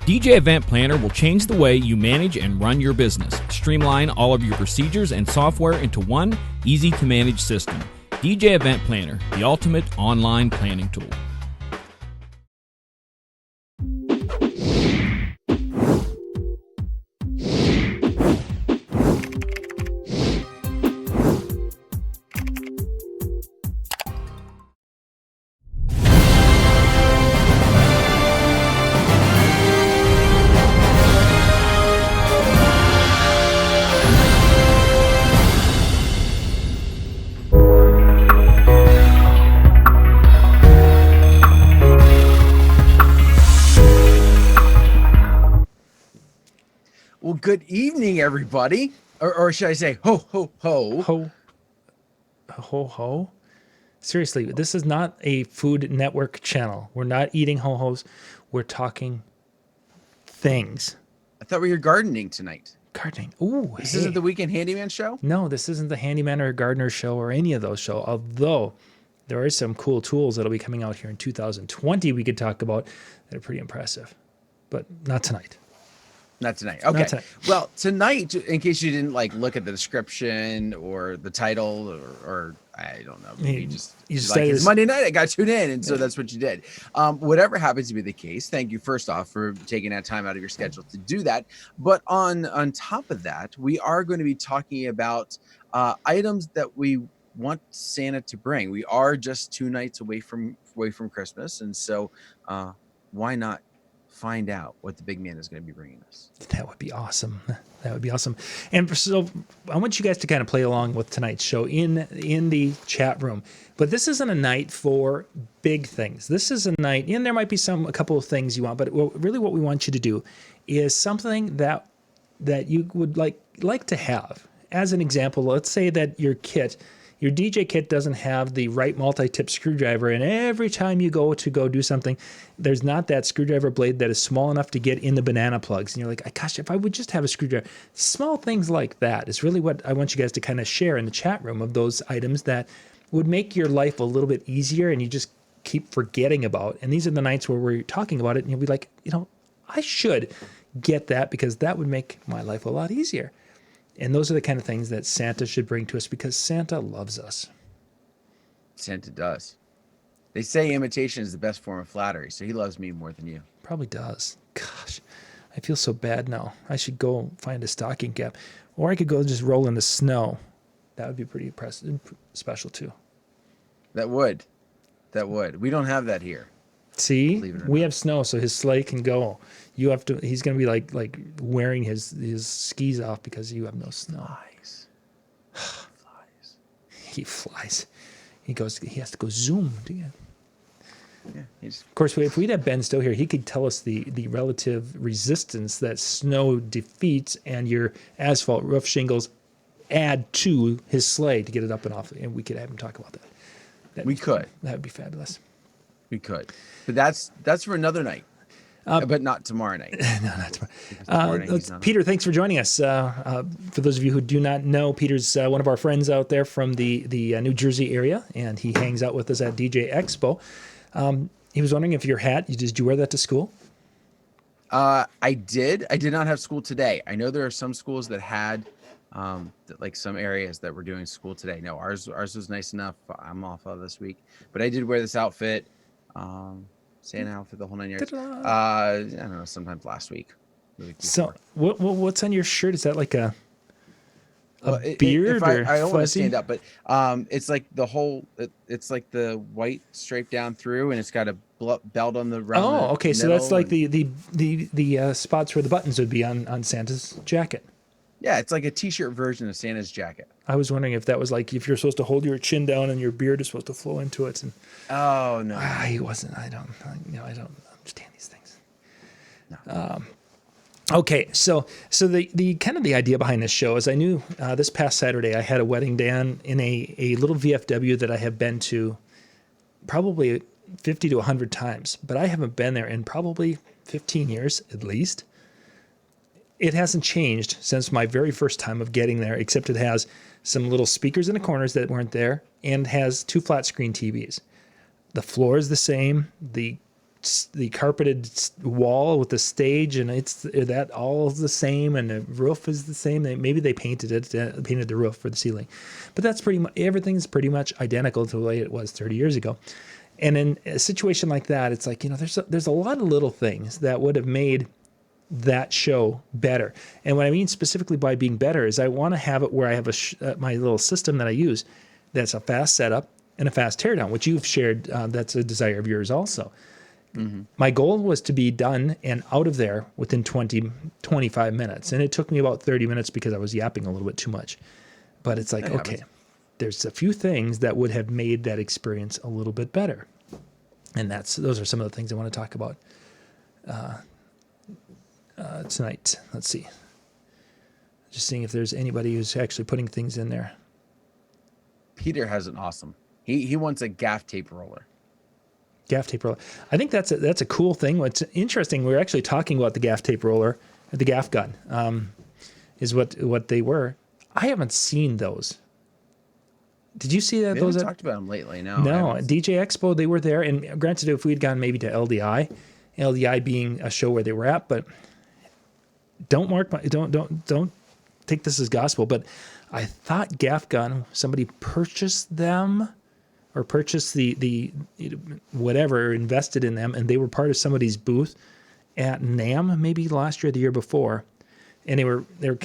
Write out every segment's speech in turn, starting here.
DJ Event Planner will change the way you manage and run your business. Streamline all of your procedures and software into one easy-to-manage system. DJ Event Planner, the ultimate online planning tool. Well, good evening, everybody. Or should I say, ho, ho, ho. Ho, ho, ho. Seriously, this is not a Food Network channel. We're not eating ho-hos. We're talking things. I thought we were gardening tonight. Gardening. Ooh, This isn't the Weekend Handyman show? No, this isn't the Handyman or Gardener show or any of those shows. Although there are some cool tools that'll be coming out here in 2020 we could talk about that are pretty impressive. But not tonight. Not tonight. Okay. Not tonight. Well, tonight, in case you didn't look at the description or the title or I don't know, maybe you just like it's Monday night, I got to tune in, and so that's what you did. Whatever happens to be the case, thank you first off for taking that time out of your schedule to do that. But on top of that, we are going to be talking about items that we want Santa to bring. We are just 2 nights away from Christmas, and so why not find out what the big man is going to be bringing us? That would be awesome. That would be awesome. And so I want you guys to kind of play along with tonight's show in the chat room. But this isn't a night for big things. This is a night, and there might be a couple of things you want, but really what we want you to do is something that you would like to have. As an example, let's say that your DJ kit doesn't have the right multi-tip screwdriver, and every time you go do something, there's not that screwdriver blade that is small enough to get in the banana plugs. And you're like, gosh, if I would just have a screwdriver. Small things like that is really what I want you guys to kind of share in the chat room, of those items that would make your life a little bit easier and you just keep forgetting about. And these are the nights where we're talking about it and you'll be like, I should get that because that would make my life a lot easier. And those are the kind of things that Santa should bring to us because Santa loves us. Santa does. They say imitation is the best form of flattery, so he loves me more than you. Probably does. Gosh, I feel so bad now. I should go find a stocking cap. Or I could go just roll in the snow. That would be pretty impressive, special too. That would. We don't have that here. See, we have snow, so his sleigh can go. You have to. He's gonna be like wearing his skis off because you have no snow. Flies. He flies. He goes. He has to go zoom. Yeah. Of course, if we'd have Ben still here, he could tell us the relative resistance that snow defeats and your asphalt roof shingles add to his sleigh to get it up and off. And we could have him talk about that. We could. That would be fabulous. We could, but that's for another night, but not tomorrow night. No, not tomorrow. Peter, thanks for joining us. For those of you who do not know, Peter's one of our friends out there from the New Jersey area, and he hangs out with us at DJ Expo. He was wondering if your hat, did you wear that to school? I did. I did not have school today. I know there are some schools that had, some areas that were doing school today. No, ours was nice enough. I'm off of this week, but I did wear this outfit. Santa outfit, the whole 9 yards. I don't know, sometimes last week. So what's on your shirt? Is that like a beard? I don't want to stand up, but it's like the whole. It's like the white stripe down through, and it's got a belt on the round. Oh, okay. So that's like the spots where the buttons would be on Santa's jacket. Yeah, it's like a t-shirt version of Santa's jacket. I was wondering if that was like if you're supposed to hold your chin down and your beard is supposed to flow into it. And oh no, he wasn't. I don't understand these things. No. Okay, so the kind of the idea behind this show is I knew this past Saturday I had a wedding down in a little VFW that I have been to probably 50 to 100 times, but I haven't been there in probably 15 years at least. It hasn't changed since my very first time of getting there, except it has some little speakers in the corners that weren't there and has 2 flat screen TVs. The floor is the same. The carpeted wall with the stage, and it's that all is the same, and the roof is the same. Maybe they painted the roof for the ceiling, but that's pretty much everything's pretty much identical to the way it was 30 years ago. And in a situation like that, it's like, there's a lot of little things that would have made that show better. And what I mean specifically by being better is I want to have it where I have my little system that I use that's a fast setup and a fast teardown, which you've shared. That's a desire of yours also. Mm-hmm. My goal was to be done and out of there within 25 minutes. And it took me about 30 minutes because I was yapping a little bit too much. But it's like, okay, there's a few things that would have made that experience a little bit better. And those are some of the things I want to talk about tonight. Let's see. Just seeing if there's anybody who's actually putting things in there. Peter has an awesome. He wants a gaff tape roller. Gaff tape roller. I think that's a cool thing. What's interesting, we were actually talking about the gaff tape roller, the gaff gun, is what they were. I haven't seen those. Did you see that? We haven't talked about them lately. No. DJ Expo, they were there, and granted, if we'd gone maybe to LDI being a show where they were at, but don't take this as gospel. But I thought gaff gun, somebody purchased them. Or purchased the whatever, invested in them, and they were part of somebody's booth at NAMM maybe last year or the year before, and they're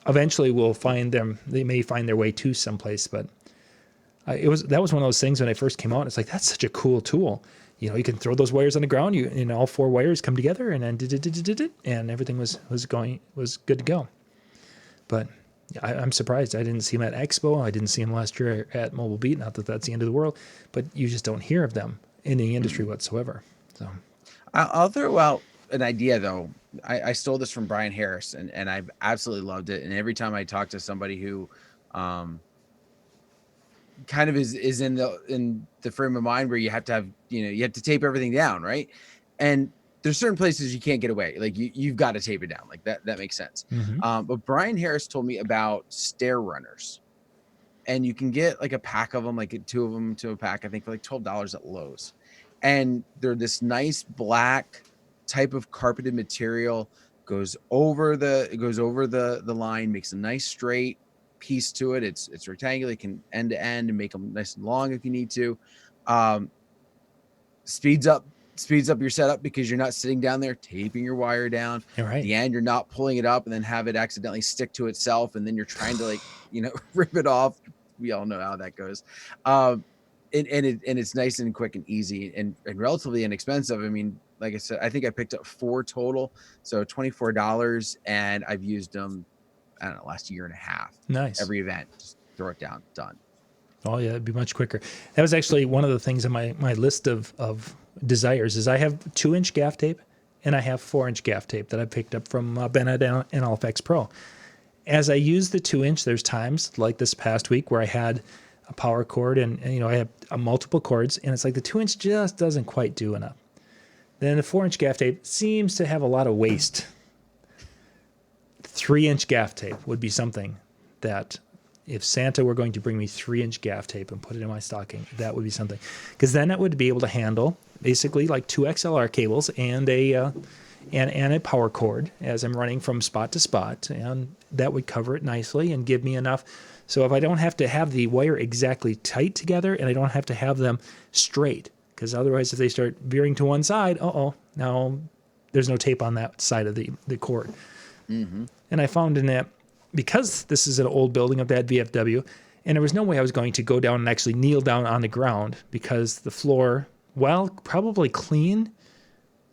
eventually we'll find them. They may find their way to someplace, but that was one of those things when I first came out. It's like, that's such a cool tool. You can throw those wires on the ground. All four wires come together, and then and everything was good to go. But I'm surprised I didn't see him at Expo. I didn't see him last year at Mobile Beat. Not that that's the end of the world, but you just don't hear of them in the industry whatsoever. So, I'll throw out an idea though. I stole this from Brian Harris, and I've absolutely loved it. And every time I talk to somebody who, kind of is in the frame of mind where you have to have you have to tape everything down, right? And there's certain places you can't get away. Like you've got to tape it down. Like that makes sense. Mm-hmm. But Brian Harris told me about stair runners, and you can get like a pack of them, like 2 of them to a pack, I think for like $12 at Lowe's. And they're this nice black type of carpeted material, goes over the line, makes a nice straight piece to it. It's rectangular, you can end to end and make them nice and long if you need to. Speeds up your setup because you're not sitting down there taping your wire down. Right. At the end, you're not pulling it up and then have it accidentally stick to itself, and then you're trying to rip it off. We all know how that goes. And it's nice and quick and easy and relatively inexpensive. I mean, like I said, I think I picked up 4 total, so $24, and I've used them, I don't know, last year and a half. Nice. Every event, just throw it down, done. Oh yeah, it'd be much quicker. That was actually one of the things on my list of desires is I have 2-inch gaff tape and I have 4-inch gaff tape that I picked up from Bennett and LFX Pro. As I use the 2-inch, there's times like this past week where I had a power cord and I have multiple cords, and it's like the 2-inch just doesn't quite do enough. Then the 4-inch gaff tape seems to have a lot of waste. 3-inch gaff tape would be something that if Santa were going to bring me 3-inch gaff tape and put it in my stocking, that would be something. Because then it would be able to handle basically like 2 XLR cables and a power cord as I'm running from spot to spot, and that would cover it nicely and give me enough. So if I don't have to have the wire exactly tight together, and I don't have to have them straight, because otherwise if they start veering to one side, now there's no tape on that side of the cord. Mm-hmm. And I found in that, because this is an old building of that VFW, and there was no way I was going to go down and actually kneel down on the ground, because the floor, while probably clean,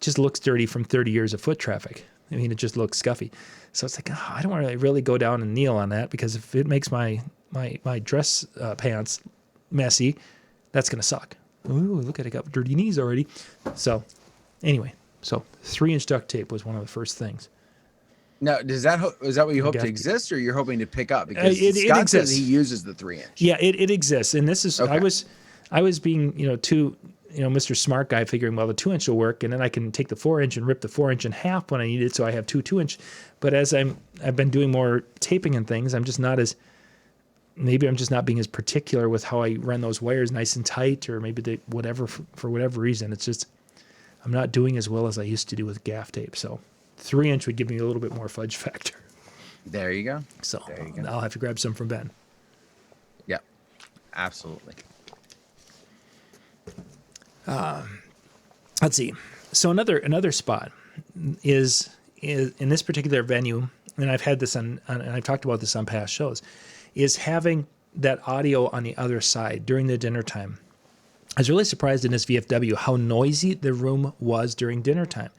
just looks dirty from 30 years of foot traffic. I mean, it just looks scuffy. So it's like, I don't want to really go down and kneel on that, because if it makes my dress pants messy, that's going to suck. Ooh, look at it, got dirty knees already. So anyway, 3-inch duct tape was one of the first things. Now, is that what you hope to exist, or you're hoping to pick up? Because Scott says he uses the 3-inch. Yeah, it exists, and this is okay. I was being Mr. Smart guy, figuring, well, the 2-inch will work, and then I can take the 4-inch and rip the 4-inch in half when I need it, so I have 2 2-inch. But as I've been doing more taping and things, I'm just not being as particular with how I run those wires nice and tight, or maybe for whatever reason. It's just I'm not doing as well as I used to do with gaff tape. So 3-inch would give me a little bit more fudge factor. There you go. So there you go. I'll have to grab some from Ben. Yep, absolutely. Let's see. So another spot is in this particular venue, and I've had this and I've talked about this on past shows, is having that audio on the other side during the dinner time. I was really surprised in this VFW how noisy the room was during dinner time.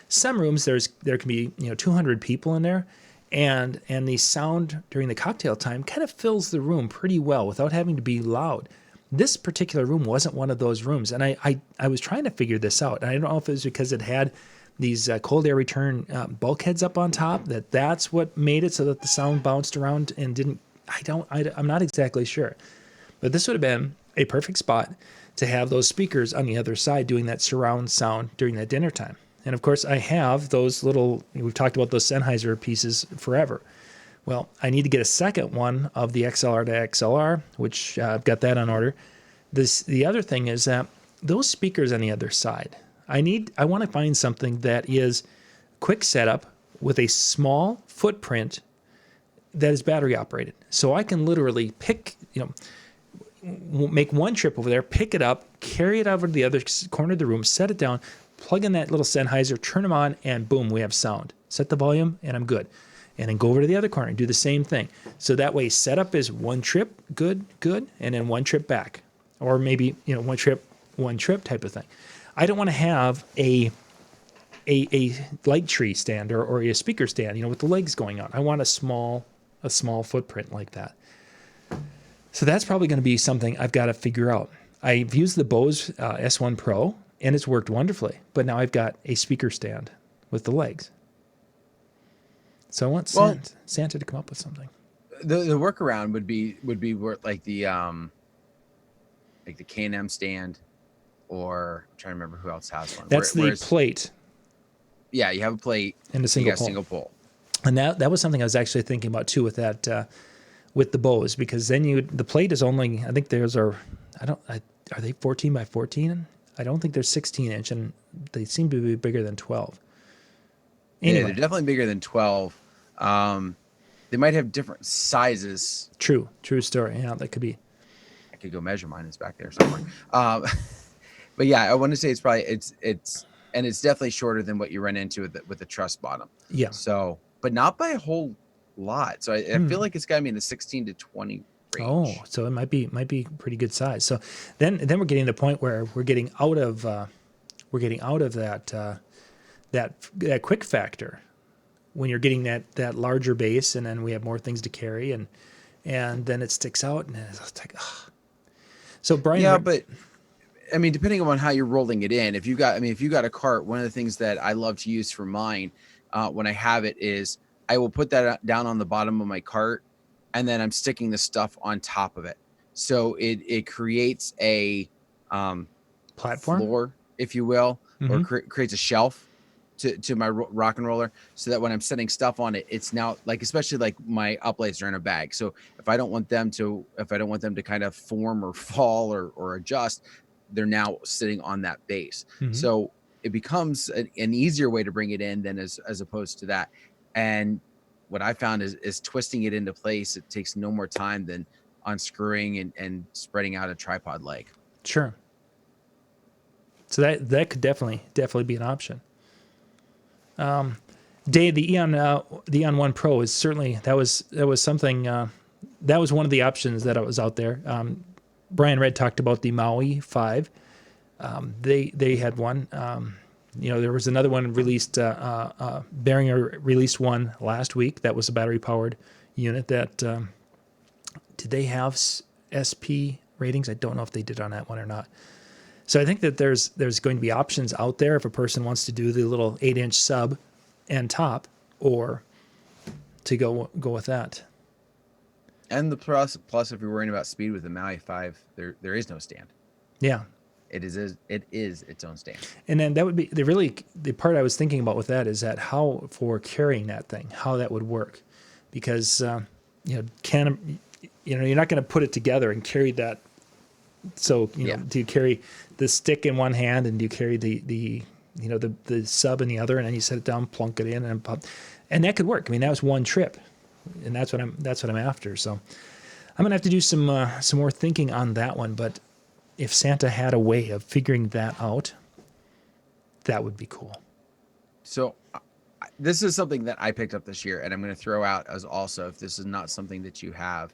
Some rooms there can be 200 people in there, and the sound during the cocktail time kind of fills the room pretty well without having to be loud. This particular room wasn't one of those rooms, and I was trying to figure this out. And I don't know if it was because it had these cold air return bulkheads up on top, that's what made it so that the sound bounced around and didn't. I'm not exactly sure, but this would have been a perfect spot to have those speakers on the other side doing that surround sound during that dinner time. And of course, I have those we've talked about those Sennheiser pieces forever. Well, I need to get a second one of the XLR to XLR, which I've got that on order. The other thing is that those speakers on the other side, I want to find something that is quick setup with a small footprint that is battery operated. So I can literally make one trip over there, pick it up, carry it over to the other corner of the room, set it down, plug in that little Sennheiser, turn them on, and boom, we have sound. Set the volume, and I'm good. And then go over to the other corner and do the same thing. So that way, setup is one trip, good, and then one trip back. Or maybe, one trip type of thing. I don't want to have a light tree stand or a speaker stand, with the legs going on. I want a small footprint like that. So that's probably going to be something I've got to figure out. I've used the Bose S1 Pro, and it's worked wonderfully. But now I've got a speaker stand with the legs. So I want Santa to come up with something. The workaround would be like the K&M stand, or I'm trying to remember who else has one. That's the plate. Yeah, you have a plate and a single pole. And that was something I was actually thinking about too with that with the Bose, because then the plate is only, I think theirs are they 14 by 14? I don't think they're 16-inch, and they seem to be bigger than 12. Anyway. Yeah, they're definitely bigger than 12. They might have different sizes. True story. Yeah, that could be. I could go measure mine. It's back there somewhere. But yeah, I want to say it's probably it's definitely shorter than what you run into with the truss bottom. Yeah. So, but not by a whole lot. So I feel like it's got to be in the 16 to 20 range. Oh, so it might be pretty good size. So then we're getting to the point where we're getting out of that quick factor when you're getting that larger base, and then we have more things to carry, and then it sticks out, and it's like, ugh. So Brian, yeah, but I mean, depending on how you're rolling it in, if you got a cart, one of the things that I love to use for mine when I have it is I will put that down on the bottom of my cart, and then I'm sticking the stuff on top of it. So it creates a platform floor, if you will, or creates a shelf to my rock and roller, so that when I'm setting stuff on it, it's now like, especially like my uplays are in a bag. So if I don't want them to kind of form or fall or adjust, they're now sitting on that base. So it becomes an easier way to bring it in than as opposed to that. And what I found is twisting it into place. It takes no more time than unscrewing and spreading out a tripod leg. Sure. So that could definitely be an option. Dave, the Eon 1 Pro is certainly, that was something, that was one of the options that was out there. Brian Red talked about the Maui 5. They had one. There was another one released, Behringer released one last week. That was a battery powered unit that, did they have SP ratings? I don't know if they did on that one or not. So I think that there's going to be options out there if a person wants to do the little 8-inch sub and top, or to go with that. And the plus, if you're worrying about speed with the Maui 5, there is no stand. Yeah. It is its own stand. And then that would be the part I was thinking about with that is that how for carrying that thing, how that would work, because you're not going to put it together and carry that. So do you carry the stick in one hand, and do you carry the the sub in the other, and then you set it down, plunk it in, and pop, and that could work. I mean, that was one trip, and that's what I'm after. So I'm gonna have to do some more thinking on that one. But if Santa had a way of figuring that out, that would be cool. So this is something that I picked up this year, and I'm going to throw out as also, if this is not something that you have,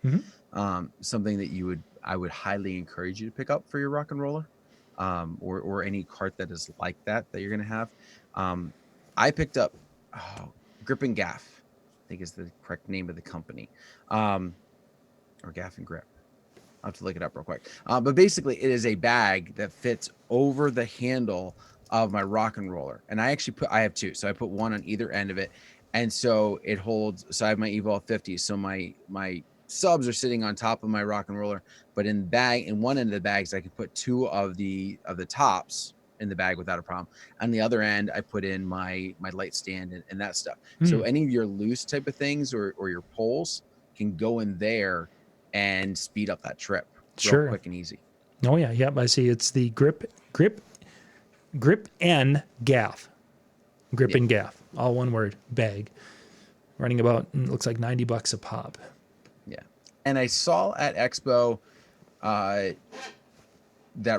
something that I would highly encourage you to pick up for your rock and roller, or any cart that is like that you're going to have. I picked up Grip and Gaff, I think is the correct name of the company, or Gaff and Grip. I'll have to look it up real quick. But basically, it is a bag that fits over the handle of my rock and roller, and I have two, so I put one on either end of it, and so it holds. So I have my Evolve 50, so my subs are sitting on top of my rock and roller, but in one end of the bags, I could put two of the tops in the bag without a problem. On the other end, I put in my light stand and that stuff. So any of your loose type of things or your poles can go in there and speed up that trip real quick and easy. Oh yeah, yep. I see. It's the grip and gaff, and gaff, all one word, bag, running about, looks like $90 a pop. Yeah, and I saw at Expo that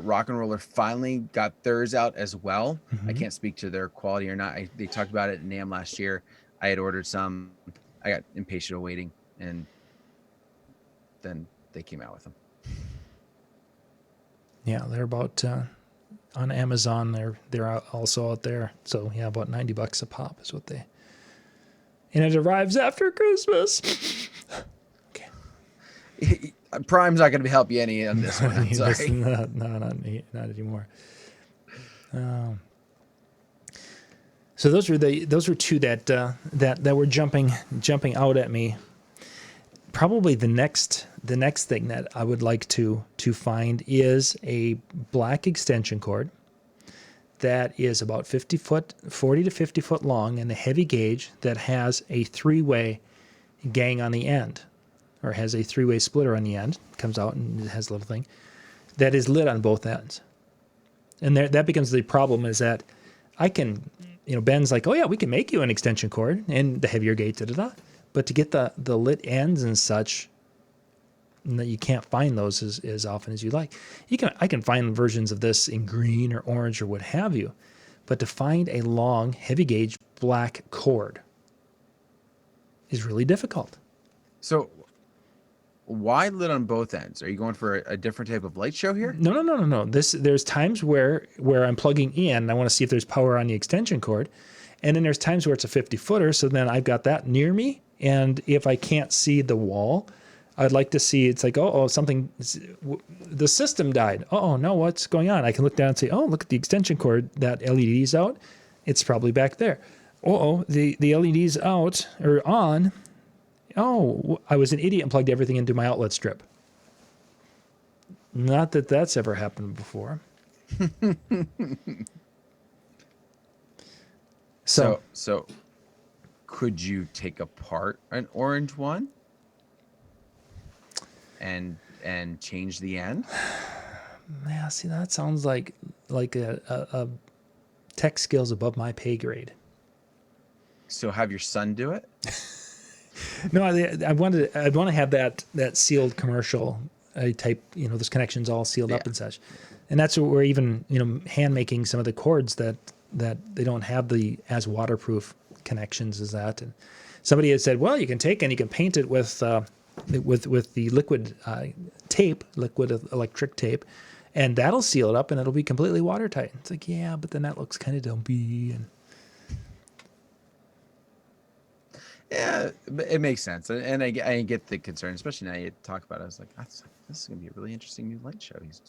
Rock and Roller finally got theirs out as well. I can't speak to their quality or not. They talked about it in NAMM last year. I had ordered some. I got impatient of waiting, and then they came out with them. Yeah, they're about on Amazon. They're also out there. So yeah, about $90 a pop is what they. And it arrives after Christmas. Okay. Prime's not going to help you any on this one. I'm sorry. Not anymore. So those were two that were jumping out at me. Probably the next thing that I would like to find is a black extension cord that is about 40 to 50 foot long, and a heavy gauge that has a 3-way gang on the end, or has a 3-way splitter on the end. It comes out and it has a little thing that is lit on both ends. And that becomes the problem, is that I can, Ben's like, oh yeah, we can make you an extension cord and the heavier gauge, but to get the lit ends and such, you can't find those as often as you like. I can find versions of this in green or orange or what have you, but to find a long, heavy gauge black cord is really difficult. So why lit on both ends? Are you going for a different type of light show here? No. There's times where I'm plugging in and I want to see if there's power on the extension cord. And then there's times where it's a 50-footer, so then I've got that near me. And if I can't see the wall, I'd like to see, it's like, something, the system died. Oh, no, what's going on? I can look down and say, oh, look at the extension cord, that LED's out. It's probably back there. The LED's out or on. Oh, I was an idiot and plugged everything into my outlet strip. Not that that's ever happened before. So could you take apart an orange one and change the end? Yeah, see, that sounds like a tech skills above my pay grade. So have your son do it? No, I want to have that sealed commercial type. Those connections all sealed up and such, and that's what we're even hand making some of the cords that they don't have the as waterproof connections as that. And somebody had said, well, you can take and you can paint it with the liquid tape, liquid electric tape, and that'll seal it up and it'll be completely watertight. It's like, yeah, but then that looks kind of dumpy. And yeah, it makes sense, and I get the concern, especially now you talk about it. I was like, this is gonna be a really interesting new light show. He's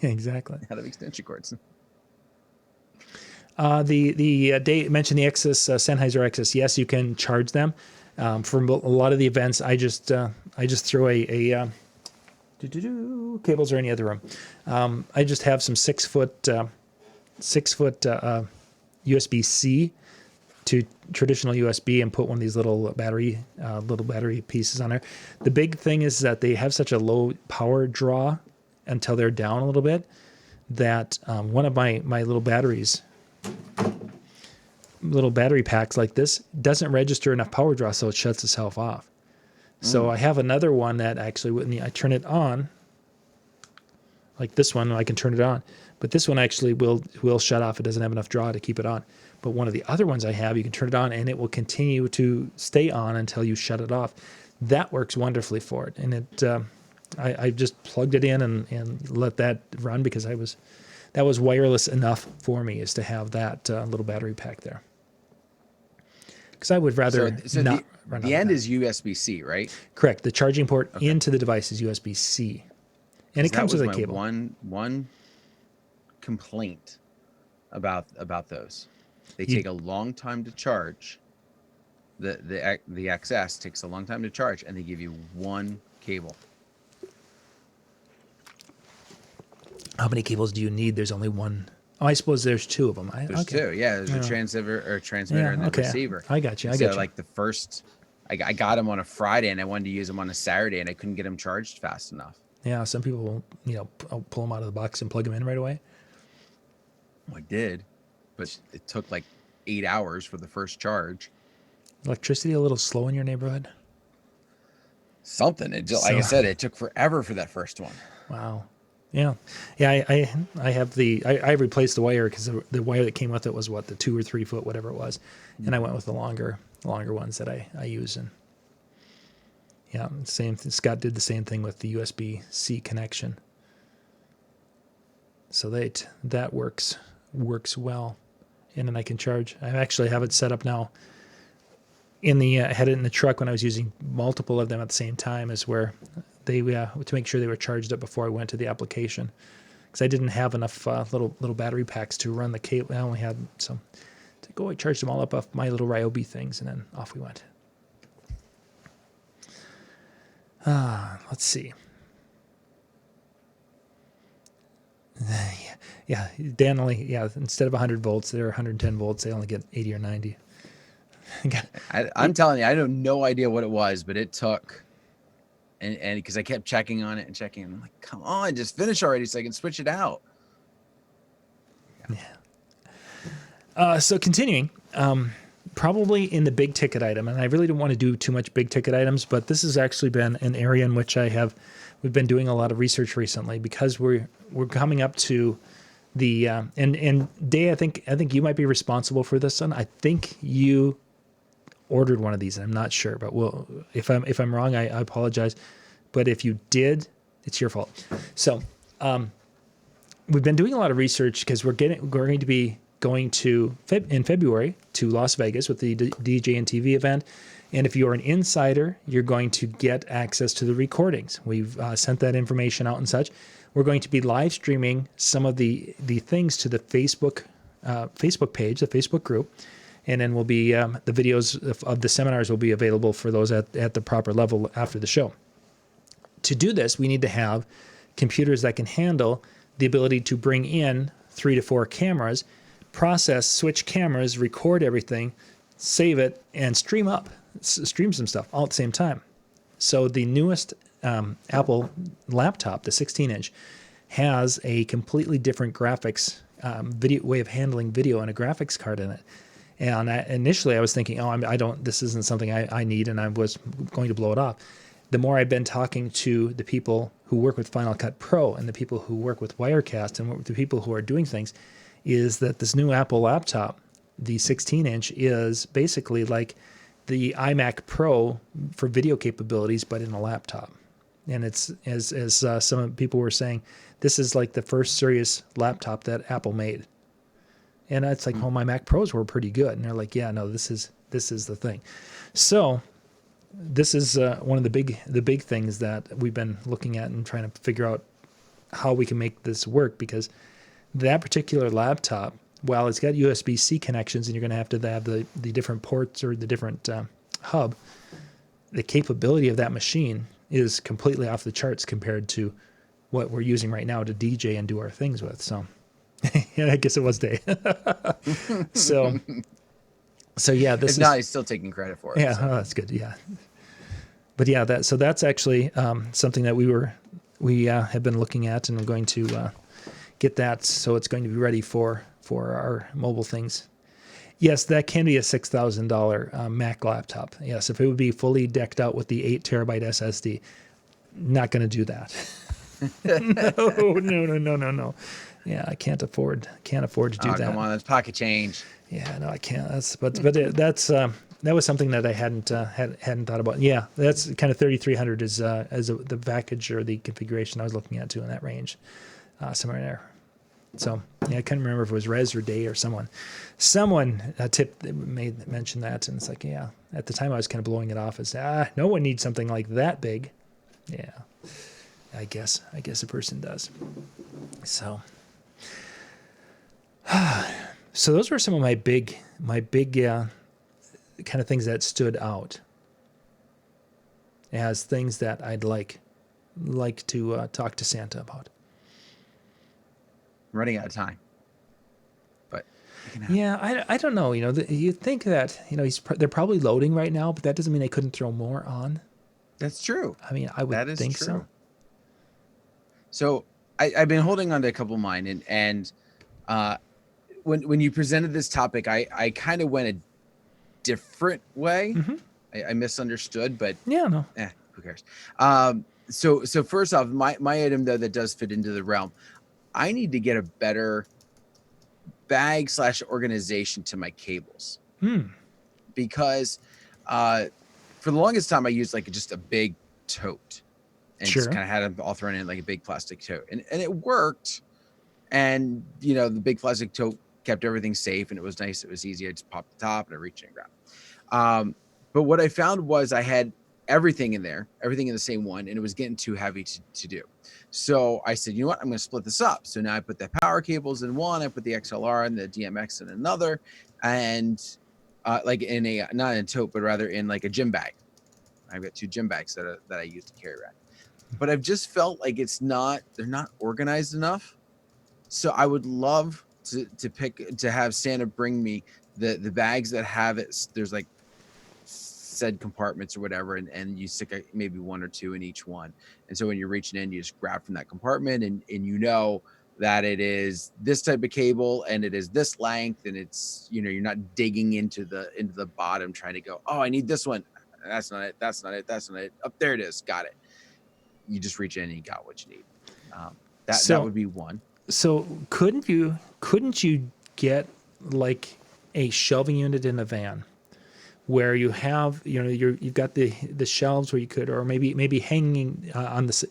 exactly out of extension cords. Dave mentioned the Exus, Sennheiser Exus. Yes, you can charge them. For a lot of the events, I just throw a cables are in the other room. I just have some 6 foot USB-C to traditional USB and put one of these little battery pieces on there. The big thing is that they have such a low power draw until they're down a little bit that one of my little batteries little battery packs like this doesn't register enough power draw, so it shuts itself off. So I have another one that actually, when I turn it on, like this one, I can turn it on. But this one actually will shut off. It doesn't have enough draw to keep it on. But one of the other ones I have, you can turn it on and it will continue to stay on until you shut it off. That works wonderfully for it. And it, I just plugged it in and let that run because that was wireless enough for me, is to have that little battery pack there. Because I would rather so not run the out end of is USB-C, right? Correct. The charging port into the device is USB-C. And it comes with a cable. One complaint about those. They take a long time to charge. The XS takes a long time to charge, and they give you one cable. How many cables do you need? There's only one. Oh, I suppose there's two of them. There's two. Yeah, there's a transmitter and the receiver. I got you. So like the first, I got them on a Friday, and I wanted to use them on a Saturday, and I couldn't get them charged fast enough. Yeah, some people will, pull them out of the box and plug them in right away. I did, but it took like 8 hours for the first charge. Electricity a little slow in your neighborhood? Something. Like I said, it took forever for that first one. Wow. Yeah. I have I replaced the wire because the wire that came with it was the 2 or 3 foot, whatever it was. And I went with the longer ones that I use. And yeah, Scott did the same thing with the USB-C connection. So that works well. And then I can charge. I actually have it set up now in the, I had it in the truck when I was using multiple of them at the same time, is where they, to make sure they were charged up before I went to the application. Because I didn't have enough little battery packs to run the cable. I only had some. To go, I charged them all up off my little Ryobi things, and then off we went. Let's see. Yeah, Dan only, instead of 100 volts, they're 110 volts. They only get 80 or 90. I'm telling you, I have no idea what it was, but it took, and because I kept checking on it and checking, and I'm like, come on, just finish already so I can switch it out. Yeah. So continuing, probably in the big ticket item, and I really don't want to do too much big ticket items, but this has actually been an area in which we've been doing a lot of research recently, because we're coming up to the and Day, I think you might be responsible for this one. I think you ordered one of these, and I'm not sure, but if I'm wrong, I apologize. But if you did, it's your fault. So we've been doing a lot of research because we're going to be going in February to Las Vegas with the DJNTV event. And if you're an insider, you're going to get access to the recordings. We've sent that information out and such. We're going to be live streaming some of the things to the Facebook page, the Facebook group. And then will be the videos of the seminars will be available for those at the proper level after the show. To do this, we need to have computers that can handle the ability to bring in 3 to 4 cameras, switch cameras, record everything, save it, and stream some stuff all at the same time. So the newest Apple laptop, the 16-inch, has a completely different graphics way of handling video and a graphics card in it. And initially I was thinking, this isn't something I need, and I was going to blow it off. The more I've been talking to the people who work with Final Cut Pro and the people who work with Wirecast and the people who are doing things, is that this new Apple laptop, the 16-inch, is basically like the iMac Pro for video capabilities, but in a laptop. And it's, as some people were saying, this is like the first serious laptop that Apple made. And it's like, my Mac Pros were pretty good. And they're like, yeah, no, this is the thing. So this is one of the big things that we've been looking at and trying to figure out how we can make this work, because that particular laptop, while it's got USB-C connections and you're going to have the different ports or the different hub, the capability of that machine is completely off the charts compared to what we're using right now to DJ and do our things with. So yeah, I guess it was Day. so yeah, this he's still taking credit for it. Yeah, so. that's good. Yeah. But yeah, that's actually something that we have been looking at, and we're going to get that, so it's going to be ready for our mobile things. Yes, that can be a $6,000 Mac laptop. Yes, if it would be fully decked out with the 8 terabyte SSD, not going to do that. No. Yeah, I can't afford to do that. Come on, that's pocket change. Yeah, no, I can't. That was something that I hadn't thought about. Yeah, that's kind of 3,300 is the package or the configuration I was looking at too in that range, somewhere there. So yeah, I couldn't remember if it was Rez or Day or someone mentioned that, and it's like, yeah. At the time, I was kind of blowing it off as no one needs something like that big. Yeah, I guess a person does. So those were some of my big kind of things that stood out as things that I'd like to talk to Santa about. I'm running out of time, but yeah, I don't know. You think that they're probably loading right now, but that doesn't mean they couldn't throw more on. That's true. I mean, I would think so. So I've been holding on to a couple of mine, and when you presented this topic, I kind of went a different way. Mm-hmm. I misunderstood, but yeah, no, who cares? So first off, my item though that does fit into the realm, I need to get a better bag / organization to my cables, because for the longest time I used like just a big tote and just kind of had them all thrown in like a big plastic tote, and it worked. And the big plastic tote kept everything safe, and it was nice. It was easy. I just popped the top and I reached in and grabbed. But what I found was I had everything in there, everything in the same one, and it was getting too heavy to do. So I said, you know what? I'm going to split this up. So now I put the power cables in one, I put the XLR and the DMX in another, and like in a, not in a tote, but rather in like a gym bag. I've got 2 gym bags that I use to carry around. But I've just felt like they're not organized enough. So I would love to have Santa bring me the bags that have it. There's like said compartments or whatever, and you stick maybe 1 or 2 in each one. And so when you're reaching in, you just grab from that compartment, and that it is this type of cable and it is this length, and it's you're not digging into the bottom trying to go, oh, I need this one. That's not it. That's not it. That's not it. Up there it is. Got it. You just reach in and you got what you need. That would be one. So couldn't you get like a shelving unit in a van where you have you've got the shelves where you could, or maybe hanging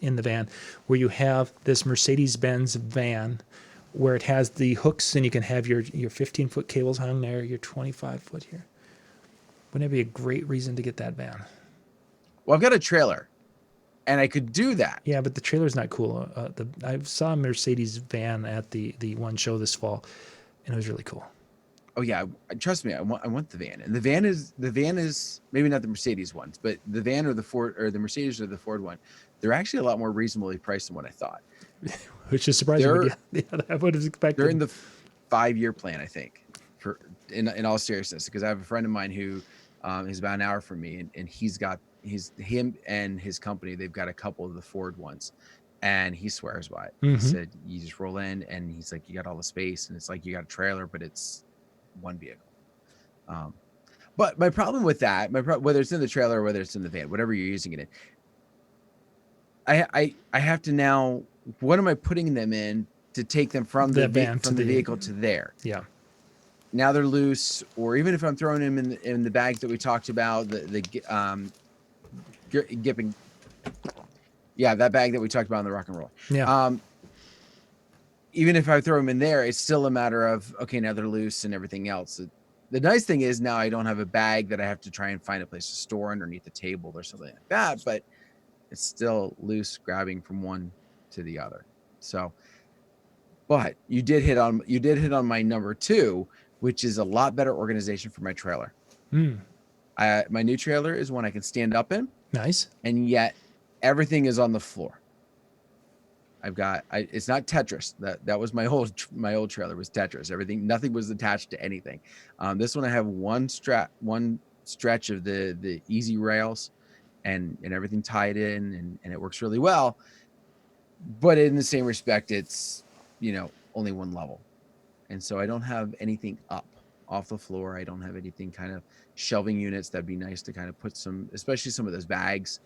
in the van where you have this Mercedes-Benz van where it has the hooks and you can have your 15-foot cables hung there, your 25-foot here. Wouldn't that be a great reason to get that van? Well, I've got a trailer, and I could do that. Yeah, but the trailer's not cool. I saw a Mercedes van at the one show this fall, and it was really cool. Oh yeah, trust me, I want the van, and the van is maybe not the Mercedes ones, but the van or the Ford or the Mercedes or the Ford one, they're actually a lot more reasonably priced than what I thought. Which is surprising. Yeah, I would have expected. They're in the 5-year plan, I think. In all seriousness, because I have a friend of mine who is about an hour from me, and him and his company, they've got a couple of the Ford ones, and he swears by it. Mm-hmm. He said you just roll in, and he's like, you got all the space, and it's like you got a trailer, but it's one vehicle. But my problem with that, whether it's in the trailer or whether it's in the van, whatever you're using it in, I have to now, what am I putting them in to take them from the van from the vehicle to there? Yeah. Now they're loose, or even if I'm throwing them in the bags that we talked about, the Gipping, that bag that we talked about in the rock and roll. Yeah. Even if I throw them in there, it's still a matter of, okay, now they're loose and everything else. The nice thing is now I don't have a bag that I have to try and find a place to store underneath the table or something like that, but it's still loose, grabbing from one to the other. So, but you did hit on my number 2, which is a lot better organization for my trailer. My new trailer is one I can stand up in. Nice. And yet everything is on the floor. It's not Tetris. That was my old trailer was Tetris. Nothing was attached to anything. This one I have one stretch of the easy rails and everything tied in, and it works really well. But in the same respect, it's only one level, and so I don't have anything up. off the floor. I don't have anything kind of shelving units. That'd be nice to kind of put some, especially some of those bags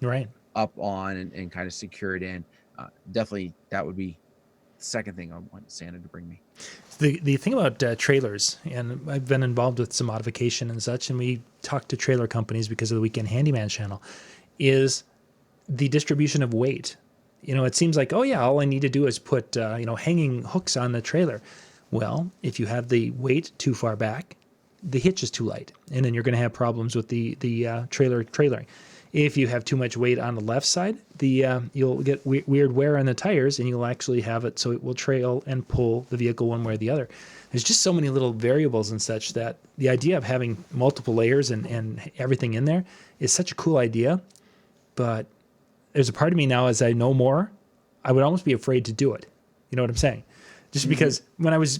up on and kind of secure it in. Definitely that would be the second thing I want Santa to bring me. The thing about trailers, and I've been involved with some modification and such, and we talk to trailer companies because of the Weekend Handyman channel, is the distribution of weight. You know, it seems like, oh yeah, all I need to do is put, hanging hooks on the trailer. Well, if you have the weight too far back, the hitch is too light, and then you're going to have problems with the trailering. If you have too much weight on the left side, you'll get weird wear on the tires, and you'll actually have it so it will trail and pull the vehicle one way or the other. There's just so many little variables and such that the idea of having multiple layers and everything in there is such a cool idea. But there's a part of me now, as I know more, I would almost be afraid to do it. You know what I'm saying? Just because when I was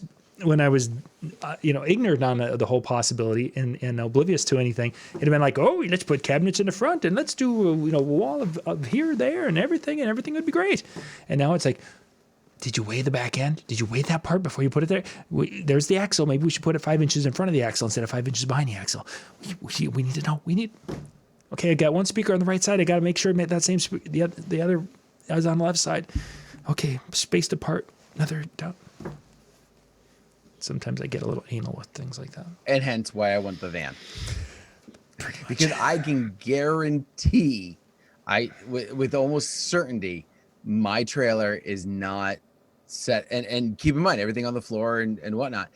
ignorant on the whole possibility and oblivious to anything, it'd have been like, oh, let's put cabinets in the front and let's do a wall of here, there, and everything would be great. And now it's like, did you weigh the back end? Did you weigh that part before you put it there? There's the axle. Maybe we should put it 5 inches in front of the axle instead of 5 inches behind the axle. We need to know. Okay, I got one speaker on the right side. I got to make sure that same the other I was on the left side. Okay, spaced apart. Another down. Sometimes I get a little anal with things like that. And hence why I want the van. Because I can guarantee, with almost certainty, my trailer is not set. And keep in mind, everything on the floor and whatnot,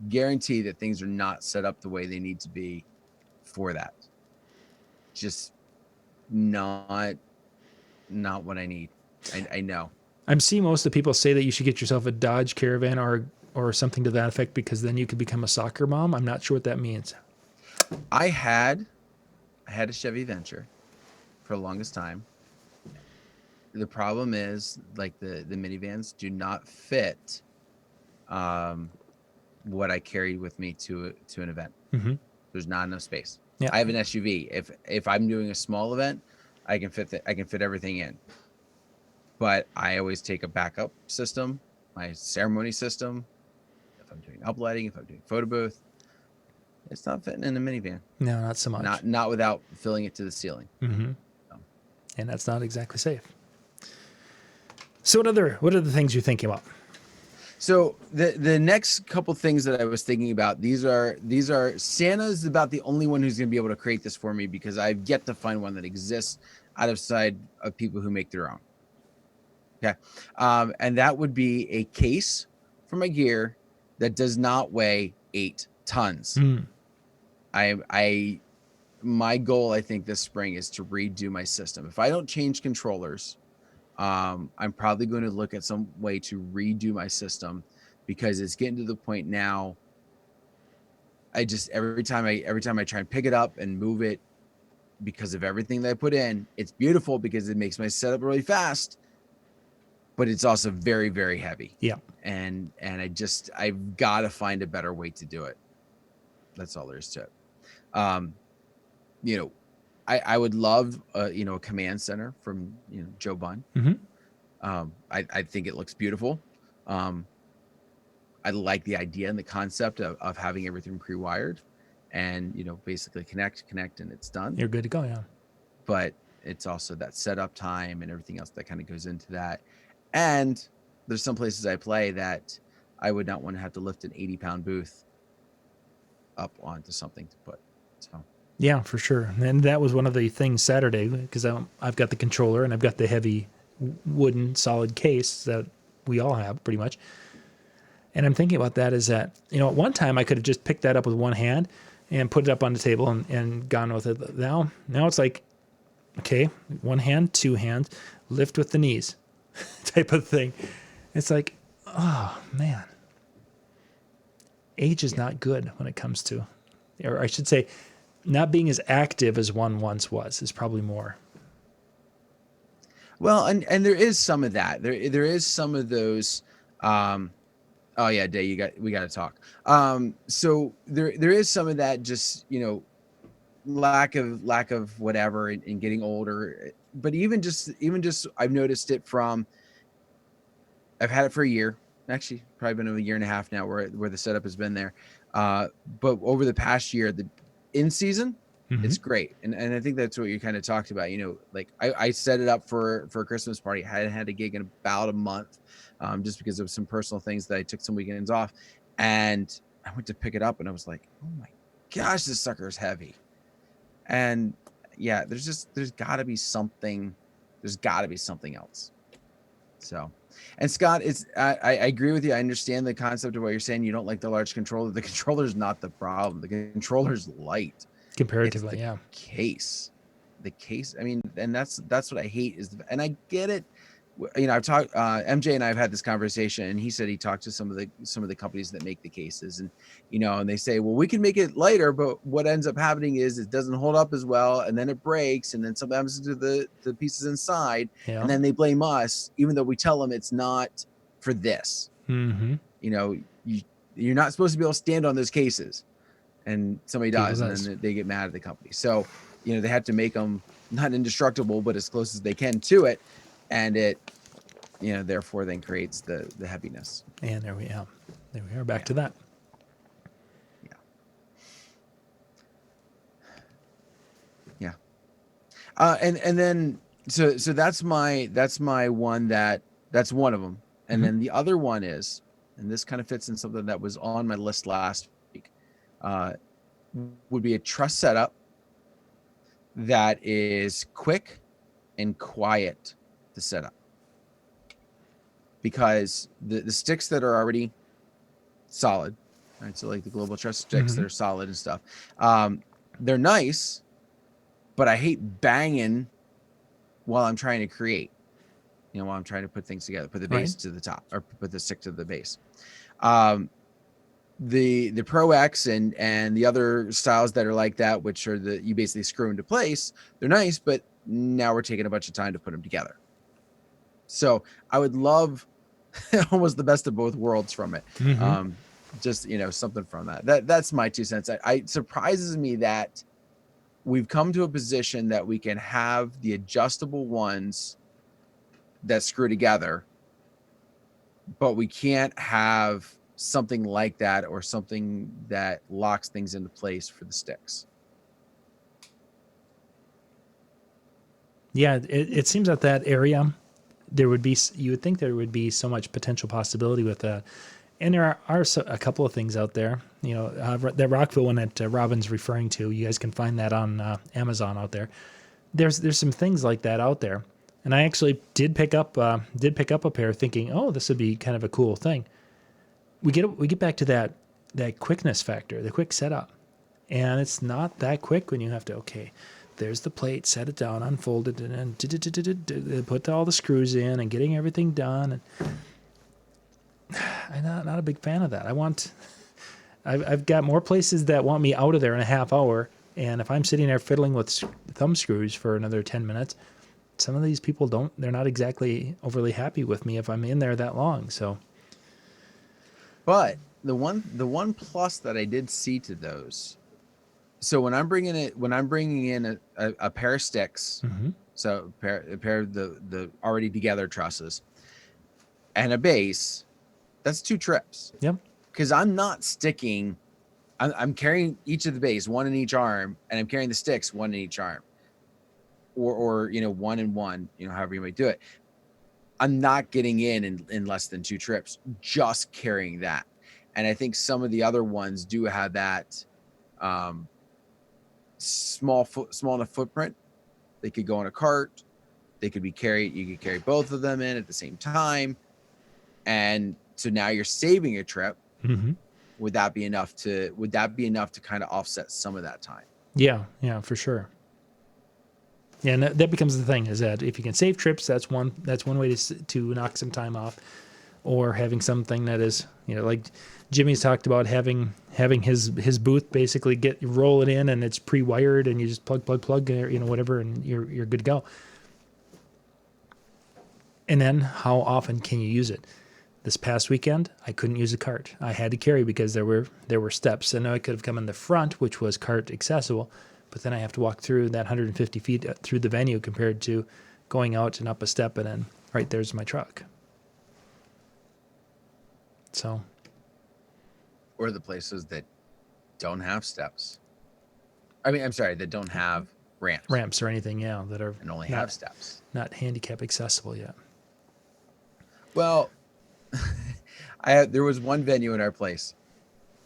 guarantee that things are not set up the way they need to be for that. Just not what I need. I know. I'm seeing most of the people say that you should get yourself a Dodge Caravan or something to that effect, because then you could become a soccer mom. I'm not sure what that means. I had a Chevy Venture for the longest time. The problem is, like, the minivans do not fit what I carried with me to an event. Mm-hmm. There's not enough space. Yeah. I have an SUV. If I'm doing a small event, I can fit everything in. But I always take a backup system, my ceremony system. If I'm doing uplighting, if I'm doing photo booth, it's not fitting in a minivan. No, not so much. Not without filling it to the ceiling. Mm-hmm. So. And that's not exactly safe. So what are the things you're thinking about? So the next couple things that I was thinking about, these are Santa's about the only one who's going to be able to create this for me, because I've yet to find one that exists outside of people who make their own. Okay. And that would be a case for my gear that does not weigh 8 tons. My goal, I think, this spring is to redo my system. If I don't change controllers, I'm probably going to look at some way to redo my system, because it's getting to the point now. Every time I try and pick it up and move it, because of everything that I put in, it's beautiful because it makes my setup really fast, but it's also very, very heavy. Yeah. And I've got to find a better way to do it. That's all there is to it. I would love a command center from Joe Bunn. Mm-hmm. I think it looks beautiful. I like the idea and the concept of having everything pre-wired and basically connect and it's done. You're good to go, yeah. But it's also that setup time and everything else that kind of goes into that. And there's some places I play that I would not want to have to lift an 80-pound booth up onto something to put. So. Yeah, for sure. And that was one of the things Saturday, because I've got the controller and I've got the heavy wooden solid case that we all have pretty much. And I'm thinking about that is that, at one time I could have just picked that up with one hand and put it up on the table and gone with it. Now it's like, okay, one hand, two hands, lift with the knees type of thing. It's like, oh man, age is not good when it comes to, or I should say, not being as active as one once was is probably more. Well, and there is some of that. There is some of those. Oh yeah, Day, we got to talk. So there is some of that. Just lack of whatever and getting older. But even just I've noticed it from. I've had it for a year. Actually, probably been a year and a half now, where the setup has been there. But over the past year, the in season, it's great. And I think that's what you kind of talked about. You know, like I set it up for a Christmas party. I hadn't had a gig in about a month, just because of some personal things that I took some weekends off. And I went to pick it up and I was like, oh my gosh, this sucker is heavy. And yeah, there's gotta be something else. So, and Scott, I agree with you. I understand the concept of what you're saying. You don't like the large controller. The controller's not the problem. The controller's light. Comparatively, The case. I mean, and that's what I hate and I get it. You know, I've talked, MJ and I have had this conversation, and he said he talked to some of the companies that make the cases, and, you know, and they say, well, we can make it lighter, but what ends up happening is it doesn't hold up as well. And then it breaks, and then something happens to the pieces inside, and then they blame us, even though we tell them it's not for this. You know, you're not supposed to be able to stand on those cases, and somebody does, and then they get mad at the company. So, you know, they have to make them not indestructible, but as close as they can to it. And it, you know, therefore then creates the heaviness. And there we are. There we are. Back to that. Yeah. And then so that's my one that's one of them. And then the other one is, and this kind of fits in something that was on my list last week, would be a truss setup that is quick and quiet to set up, because the sticks that are already solid, right? So like the global truss sticks that are solid and stuff, they're nice, but I hate banging while I'm trying to create, you know, while I'm trying to put things together, put the base to the top, or put the stick to the base. The Pro X and the other styles that are like that, which are you basically screw into place, they're nice, but now we're taking a bunch of time to put them together. So I would love almost the best of both worlds from it. Just, you know, something from that's my 2 cents. It surprises me that we've come to a position that we can have the adjustable ones that screw together, but we can't have something like that, or something that locks things into place for the sticks. Yeah, it seems that area, you would think there would be so much potential possibility with that. And there are a couple of things out there, you know, that Rockville one that Robin's referring to. You guys can find that on Amazon out there. There's some things like that out there. And I actually did pick up a pair thinking, oh, this would be kind of a cool thing. We get back to that quickness factor, the quick setup. And it's not that quick when you have to, there's the plate, set it down, unfold it, and then put all the screws in and getting everything done. And I'm not a big fan of that. I've got more places that want me out of there in a half hour. And if I'm sitting there fiddling with thumb screws for another 10 minutes, some of these people they're not exactly overly happy with me if I'm in there that long. So, but the one plus that I did see to those, so when I'm bringing in a pair of sticks, so a pair of the already together trusses and a base, that's 2 trips. Yep. Because I'm not sticking, I'm carrying each of the base, one in each arm, and I'm carrying the sticks, one in each arm, or you know, one and one, you know, however you might do it. I'm not getting in less than 2 trips, just carrying that. And I think some of the other ones do have that small enough footprint. They could go in a cart. They could be carried. You could carry both of them in at the same time. And so now you're saving a trip. Would that be enough to kind of offset some of that time? Yeah, for sure. Yeah, and that becomes the thing, is that if you can save trips, that's one way to knock some time off, or having something that is, you know, like Jimmy's talked about, having his booth basically roll it in and it's pre-wired and you just plug, you know, whatever, and you're good to go. And then how often can you use it? This past weekend, I couldn't use a cart. I had to carry because there were steps. I know I could have come in the front, which was cart accessible, but then I have to walk through that 150 feet through the venue compared to going out and up a step and then right there's my truck. So, or the places that don't have steps. I mean, I'm sorry, that don't have ramps or anything, that are and only have steps, not handicap accessible yet. Well, there was one venue in our place.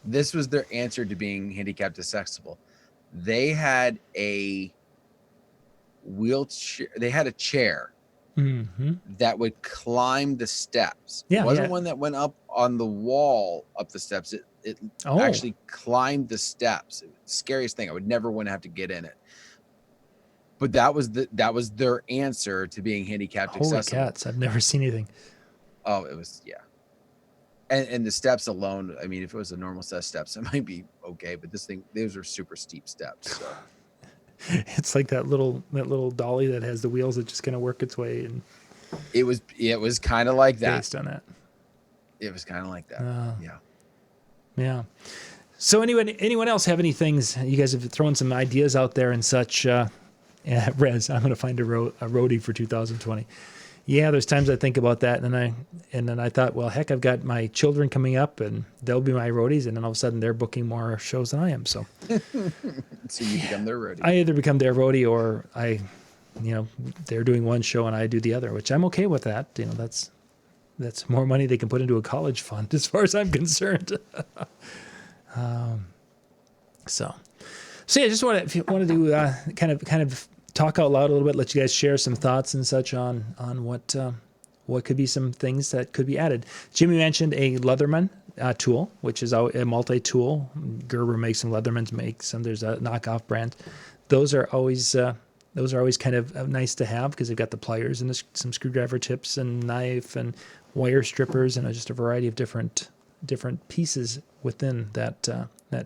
This was their answer to being handicapped accessible. They had a wheelchair. They had a chair that would climb the steps. It wasn't one that went up on the wall up the steps. It actually climbed the steps. It was the scariest thing. I would never want to have to get in it. But that was their answer to being handicapped accessible. Holy cats! I've never seen anything. Oh, it was and the steps alone. I mean, if it was a normal set of steps, it might be okay. But those are super steep steps. So. It's like that little dolly that has the wheels that just kind of work its way, and it was kind of like that. Based on that, it was kind of like that. Yeah. So anyone else have any things? You guys have thrown some ideas out there and such. Rez, I'm going to find a roadie for 2020. Yeah, there's times I think about that, and then I thought, well, heck, I've got my children coming up, and they'll be my roadies, and then all of a sudden they're booking more shows than I am. So, so you become their roadie. I either become their roadie, or they're doing one show and I do the other, which I'm okay with that. That's more money they can put into a college fund, as far as I'm concerned. So yeah, I just if you want to do kind of talk out loud a little bit, let you guys share some thoughts and such on what could be some things that could be added. Jimmy mentioned a Leatherman tool, which is a multi-tool. Gerber makes some, Leatherman's makes some. There's a knockoff brand. Those are always kind of nice to have because they've got the pliers and some screwdriver tips and knife and wire strippers and just a variety of different pieces within that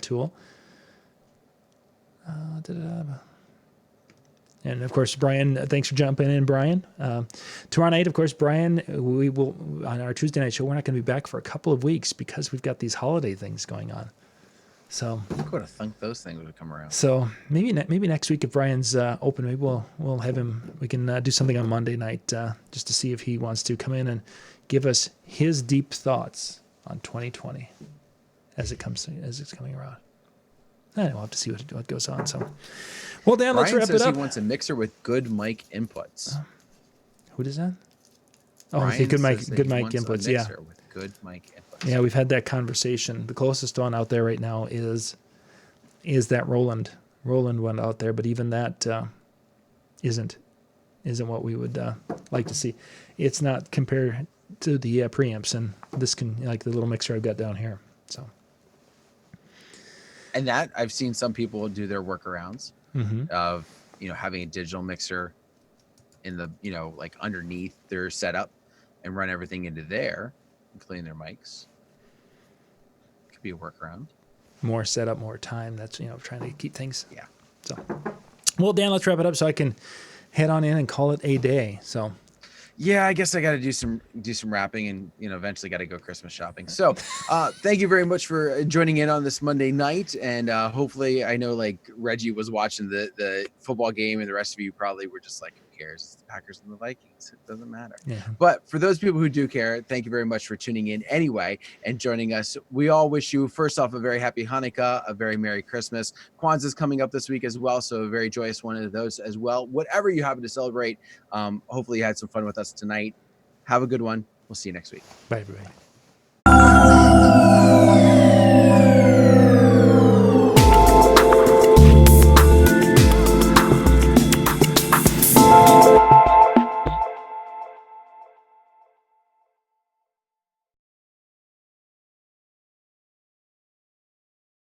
tool. And of course, Brian, thanks for jumping in, Brian. Tomorrow night, of course, Brian, we will, on our Tuesday night show, we're not going to be back for a couple of weeks because we've got these holiday things going on. So I would have thunk those things would come around. So maybe next week, if Brian's open, maybe we'll have him. We can do something on Monday night just to see if he wants to come in and give us his deep thoughts on 2020 as it's coming around. We'll have to see what goes on. So, well, Dan, let's wrap it up. He wants a mixer with good mic inputs. Who does that? Oh, okay, good mic inputs. Yeah, with good mic inputs. Yeah, we've had that conversation. The closest one out there right now is that Roland one out there, but even that isn't what we would like to see. It's not compared to the preamps, and this can, like the little mixer I've got down here. So. And that I've seen some people do their workarounds of, having a digital mixer in the, like underneath their setup and run everything into there, including their mics. Could be a workaround. More setup, more time. That's, trying to keep things. Yeah. So, well, Dan, let's wrap it up so I can head on in and call it a day. So. Yeah, I guess I got to do some wrapping and, eventually got to go Christmas shopping. So thank you very much for joining in on this Monday night. And hopefully, I know like Reggie was watching the football game and the rest of you probably were just like, who cares? It's the Packers and the Vikings. It doesn't matter. Yeah. But for those people who do care, thank you very much for tuning in anyway and joining us. We all wish you, first off, a very happy Hanukkah, a very Merry Christmas. Kwanzaa's coming up this week as well, so a very joyous one of those as well. Whatever you happen to celebrate, hopefully you had some fun with us tonight. Have a good one. We'll see you next week. Bye, everybody.